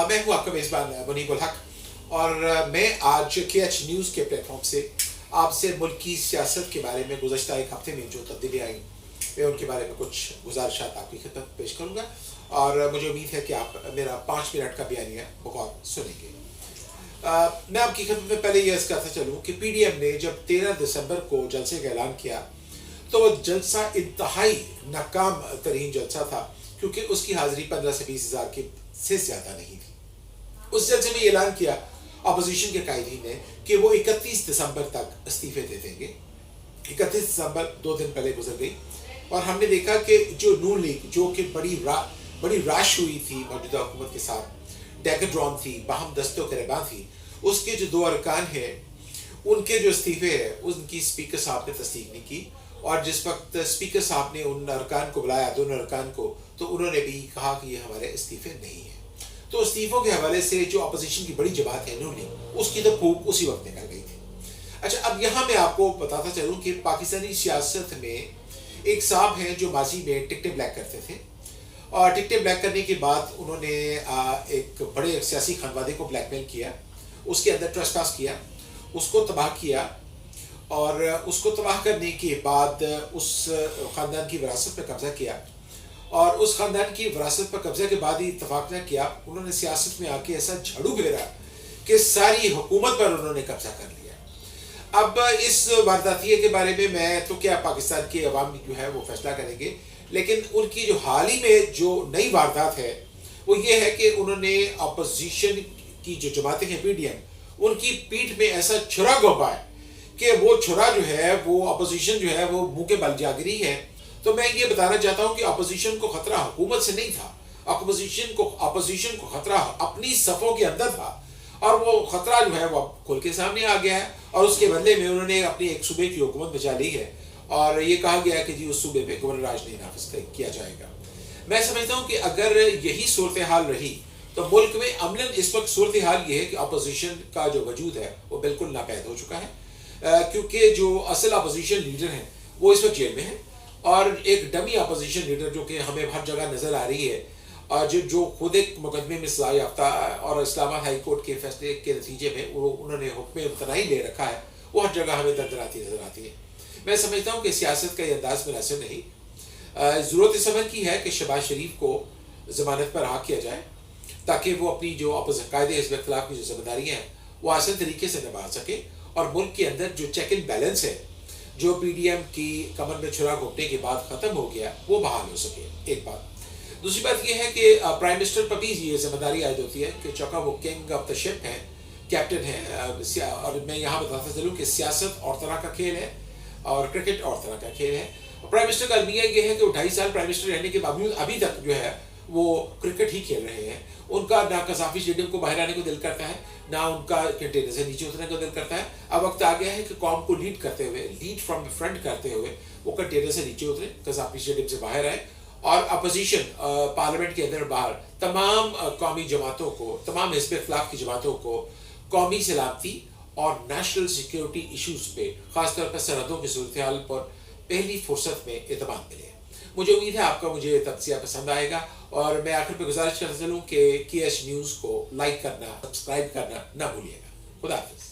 میں ہوں آپ کا میزبان منیب الحق اور میں آج KH نیوز کے پلیٹ فارم سے آپ سے ملکی سیاست کے بارے میں گزشتہ ایک ہفتے میں جو تبدیلیاں آئیں میں ان کے بارے میں کچھ گزارشات آپ کی خدمت پیش کروں گا اور مجھے امید ہے کہ آپ میرا 5 منٹ کا بیانیہ بغور سنیں گے۔ میں آپ کی خدمت میں پہلے یہ عرض کرتا چلوں کہ PDM نے جب 13 دسمبر کو جلسے کا اعلان کیا تو وہ جلسہ انتہائی ناکام ترین جلسہ تھا، کیونکہ اس کی حاضری 15 سے 20 ہزار سے زیادہ نہیں تھی۔ اس جلسے میں اعلان کیا اپوزیشن کے قائدین نے کہ وہ 31 دسمبر تک استعفے دے دیں گے۔ 31 دسمبر 2 دن پہلے گزر گئی اور ہم نے دیکھا کہ جو نون لیگ جو کہ بڑی راش ہوئی تھی موجودہ حکومت کے ساتھ، ڈیکڈرون تھی، باہم دستوں کے رہبان تھی، اس کے جو 2 ارکان ہیں ان کے جو استعفے ہیں ان کی اسپیکر صاحب نے تصدیق نہیں کی، اور جس وقت اسپیکر صاحب نے ان ارکان کو بلایا، دونوں ارکان کو، تو انہوں نے بھی کہا کہ یہ ہمارے استعفے نہیں ہیں۔ تو استعفوں کے حوالے سے جو اپوزیشن کی بڑی جماعت ہے انہوں نے اس کی تو پھونک اسی وقت نکل گئی تھی۔ اچھا، اب یہاں میں آپ کو بتاتا چلوں کہ پاکستانی سیاست میں ایک صاحب ہیں جو ماضی میں ٹکٹیں بلیک کرتے تھے، اور ٹکٹیں بلیک کرنے کے بعد انہوں نے ایک بڑے سیاسی خانوادے کو بلیک میل کیا، اس کے اندر ٹریس پاس کیا، اس کو تباہ کیا، اور اس کو تباہ کرنے کے بعد اس خاندان کی وراثت پر قبضہ کیا، اور اس خاندان کی وراثت پر قبضہ کے بعد ہی اتفاق نہ کیا، انہوں نے سیاست میں آ کے ایسا جھاڑو پھیرا کہ ساری حکومت پر انہوں نے قبضہ کر لیا۔ اب اس وارداتیے کے بارے میں تو کیا پاکستان کے عوام جو ہے وہ فیصلہ کریں گے، لیکن ان کی جو حال ہی میں جو نئی واردات ہے وہ یہ ہے کہ انہوں نے اپوزیشن کی جو جماعتیں ہیں PDM، ان کی پیٹھ میں ایسا چھرا گھونپا ہے کہ وہ چھرا جو ہے وہ اپوزیشن جو ہے وہ منہ کے بل جاگری ہے۔ تو میں یہ بتانا چاہتا ہوں کہ اپوزیشن کو خطرہ حکومت سے نہیں تھا، اپوزیشن کو خطرہ اپنی صفوں کے اندر تھا، اور وہ خطرہ جو ہے وہ کھل کے سامنے آ گیا ہے، اور اس کے بدلے میں انہوں نے اپنی ایک صوبے کی حکومت بچا لی ہے، اور یہ کہا گیا ہے کہ جی اس صوبے میں گورنر راج نہیں نافذ کیا جائے گا۔ میں سمجھتا ہوں کہ اگر یہی صورتحال رہی تو ملک میں عملاً اس وقت صورتحال یہ ہے کہ اپوزیشن کا جو وجود ہے وہ بالکل ناپید ہو چکا ہے، کیونکہ جو اصل اپوزیشن لیڈر ہیں وہ اس وقت جیل میں ہیں، اور ایک ڈمی اپوزیشن لیڈر جو کہ ہمیں ہر جگہ نظر آ رہی ہے، اور جو خود ایک مقدمے میں سزا یافتہ اور اسلام آباد ہائی کورٹ کے فیصلے کے نتیجے میں انہوں نے حکم امتناعی لے رکھا ہے، وہ ہر جگہ ہمیں دردراتی نظر آتی ہے۔ میں سمجھتا ہوں کہ سیاست کا یہ انداز مناسب نہیں۔ ضرورت اس عمل کی ہے کہ شہباز شریف کو ضمانت پر رہا کیا جائے تاکہ وہ اپنی جو قائد حزب اختلاف کی جو ذمہ داریاں ہیں وہ آسان طریقے سے نبھا سکے، اور ملک کے اندر جو چیک اینڈ بیلنس ہے جو PDM کی کمر میں چھرا گھونپنے کے بعد ختم ہو گیا وہ بحال ہو سکے، ایک بات۔ دوسری بات یہ ہے کہ پرائم منسٹر پر بھی یہ ذمہ داری عائد ہوتی ہے کہ چونکہ وہ کنگ آف دا شپ ہیں، کیپٹن ہیں، اور میں یہاں بتاتا چلوں کہ سیاست اور طرح کا کھیل ہے اور کرکٹ اور طرح کا کھیل ہے۔ پرائم منسٹر کا المیہ یہ ہے کہ وہ 2.5 سال پرائم منسٹر رہنے کے باوجود ابھی تک جو ہے وہ کرکٹ ہی کھیل رہے ہیں۔ ان کا نہ قذافی اسٹیڈیم کو باہر آنے کو دل کرتا ہے، نہ ان کا کنٹینر سے نیچے اترنے کو دل کرتا ہے۔ اب وقت آ گیا ہے کہ قوم کو لیڈ کرتے ہوئے، لیڈ فرام فرنٹ کرتے ہوئے وہ کنٹینر سے نیچے اترے، قذافی اسٹیڈیم سے باہر آئے، اور اپوزیشن پارلیمنٹ کے اندر باہر تمام قومی جماعتوں کو، تمام حزب اختلاف کی جماعتوں کو قومی سلامتی اور نیشنل سیکیورٹی ایشوز پہ، خاص طور پر سرحدوں کی صورتحال پر پہلی فرصت میں اعتماد ملے۔ مجھے امید ہے آپ کا مجھے تجزیہ پسند آئے گا، اور میں آخر پہ گزارش کرتا چلوں کہ KH نیوز کو لائک کرنا، سبسکرائب کرنا نہ بھولیے گا۔ خدا حافظ۔